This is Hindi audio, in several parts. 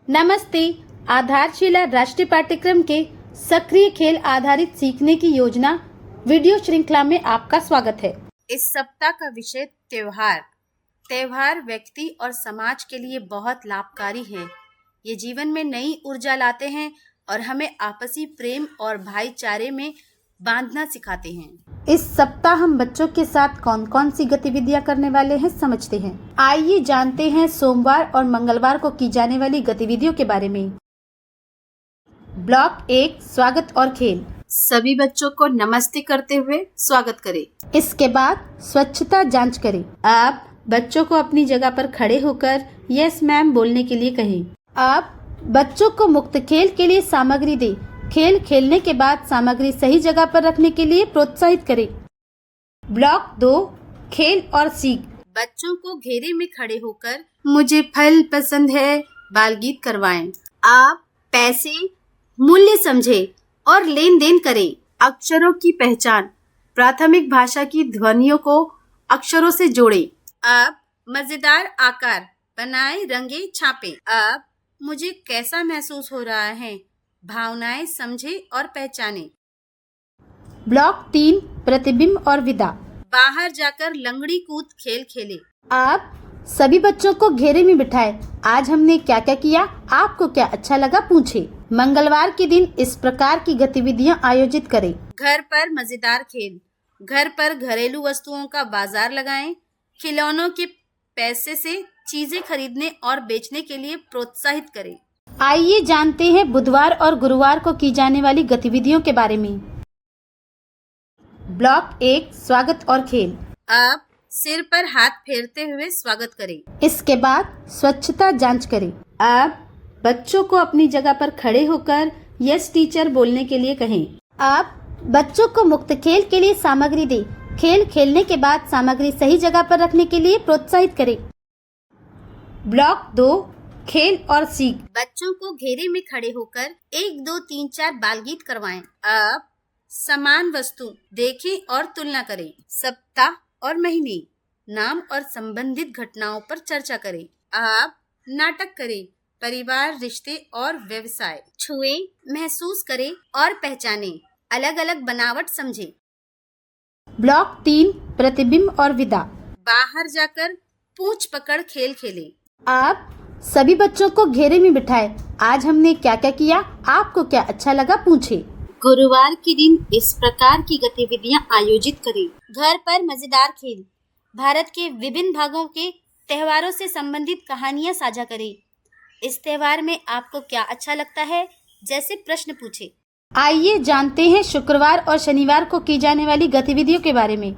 नमस्ते। आधारशिला राष्ट्रीय पाठ्यक्रम के सक्रिय खेल आधारित सीखने की योजना वीडियो श्रृंखला में आपका स्वागत है। इस सप्ताह का विषय त्योहार। त्योहार व्यक्ति और समाज के लिए बहुत लाभकारी है। ये जीवन में नई ऊर्जा लाते हैं और हमें आपसी प्रेम और भाईचारे में बांधना सिखाते हैं। इस सप्ताह हम बच्चों के साथ कौन कौन सी गतिविधियां करने वाले हैं समझते हैं। आइए जानते हैं सोमवार और मंगलवार को की जाने वाली गतिविधियों के बारे में। ब्लॉक 1 स्वागत और खेल। सभी बच्चों को नमस्ते करते हुए स्वागत करें। इसके बाद स्वच्छता जांच करें। आप बच्चों को अपनी जगह पर खड़े होकर यस मैम बोलने के लिए कहें। आप बच्चों को मुक्त खेल के लिए सामग्री दें। खेल खेलने के बाद सामग्री सही जगह पर रखने के लिए प्रोत्साहित करें। ब्लॉक 2 खेल और सीख। बच्चों को घेरे में खड़े होकर मुझे फल पसंद है बाल गीत करवाएं। आप पैसे मूल्य समझें और लेन देन करें। अक्षरों की पहचान। प्राथमिक भाषा की ध्वनियों को अक्षरों से जोड़ें। आप मजेदार आकार बनाएं, रंगे, छापें। आप मुझे कैसा महसूस हो रहा है भावनाएं समझे और पहचाने। ब्लॉक 3 प्रतिबिंब और विदा। बाहर जाकर लंगड़ी कूद खेल खेले। आप सभी बच्चों को घेरे में बिठाएं। आज हमने क्या क्या किया, आपको क्या अच्छा लगा पूछे। मंगलवार के दिन इस प्रकार की गतिविधियां आयोजित करें। घर पर मजेदार खेल। घर पर घरेलू वस्तुओं का बाजार लगाएं। खिलौनों के पैसे से चीजें खरीदने और बेचने के लिए प्रोत्साहित करें। आइए जानते हैं बुधवार और गुरुवार को की जाने वाली गतिविधियों के बारे में। ब्लॉक 1 स्वागत और खेल। आप सिर पर हाथ फेरते हुए स्वागत करें। इसके बाद स्वच्छता जांच करें। आप बच्चों को अपनी जगह पर खड़े होकर यस टीचर बोलने के लिए कहें। आप बच्चों को मुक्त खेल के लिए सामग्री दें। खेल खेलने के बाद सामग्री सही जगह पर रखने के लिए प्रोत्साहित करें। ब्लॉक 2 खेल और सीख। बच्चों को घेरे में खड़े होकर 1 2 3 4 बाल गीत करवाएं। आप समान वस्तु देखें और तुलना करें। सप्ताह और महीने, नाम और संबंधित घटनाओं पर चर्चा करें। आप नाटक करें। परिवार, रिश्ते और व्यवसाय। छुएं, महसूस करें और पहचानें। अलग अलग बनावट समझें। ब्लॉक 3 प्रतिबिंब और विदा। बाहर जाकर पूंछ पकड़ खेल खेलें। आप सभी बच्चों को घेरे में बिठाएं। आज हमने क्या क्या किया, आपको क्या अच्छा लगा पूछे। गुरुवार के दिन इस प्रकार की गतिविधियां आयोजित करें। घर पर मजेदार खेल। भारत के विभिन्न भागों के त्योहारों से संबंधित कहानियां साझा करें। इस त्योहार में आपको क्या अच्छा लगता है जैसे प्रश्न पूछे। आइए जानते हैं शुक्रवार और शनिवार को की जाने वाली गतिविधियों के बारे में।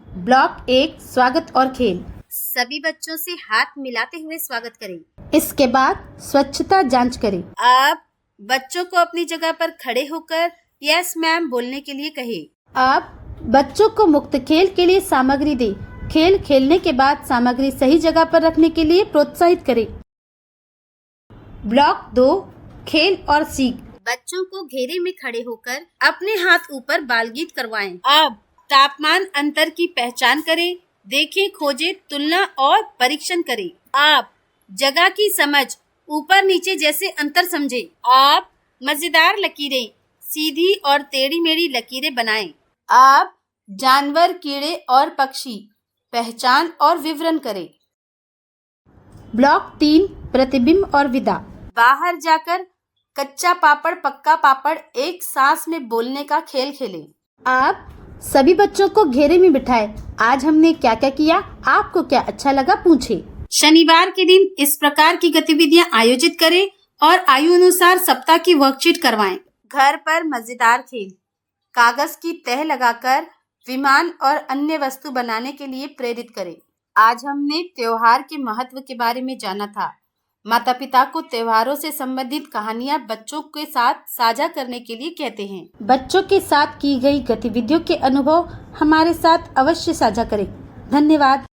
ब्लॉक 1 स्वागत और खेल। सभी बच्चों से हाथ मिलाते हुए स्वागत करें। इसके बाद स्वच्छता जांच करें। आप बच्चों को अपनी जगह पर खड़े होकर यस मैम बोलने के लिए कहें। आप बच्चों को मुक्त खेल के लिए सामग्री दें। खेल खेलने के बाद सामग्री सही जगह पर रखने के लिए प्रोत्साहित करें। ब्लॉक 2 खेल और सीख। बच्चों को घेरे में खड़े होकर अपने हाथ ऊपर बाल गीत करवाएं। आप तापमान अंतर की पहचान करें। देखें, खोजें, तुलना और परीक्षण करें। आप जगह की समझ, ऊपर नीचे जैसे अंतर समझें। आप मजेदार लकीरें, सीधी और टेढ़ी मेढ़ी लकीरें बनाएं। आप जानवर, कीड़े और पक्षी, पहचान और विवरण करें। ब्लॉक 3 प्रतिबिंब और विदा। बाहर जाकर कच्चा पापड़ पक्का पापड़ एक सांस में बोलने का खेल खेलें। आप सभी बच्चों को घेरे में बिठाएं। आज हमने क्या क्या किया, आपको क्या अच्छा लगा पूछे। शनिवार के दिन इस प्रकार की गतिविधियां आयोजित करें और आयु अनुसार सप्ताह की वर्कशीट करवाएं। घर पर मजेदार खेल। कागज की तह लगाकर विमान और अन्य वस्तु बनाने के लिए प्रेरित करें। आज हमने त्योहार के महत्व के बारे में जाना था। माता पिता को त्योहारों से संबंधित कहानियां बच्चों के साथ साझा करने के लिए कहते हैं। बच्चों के साथ की गई गतिविधियों के अनुभव हमारे साथ अवश्य साझा करें। धन्यवाद।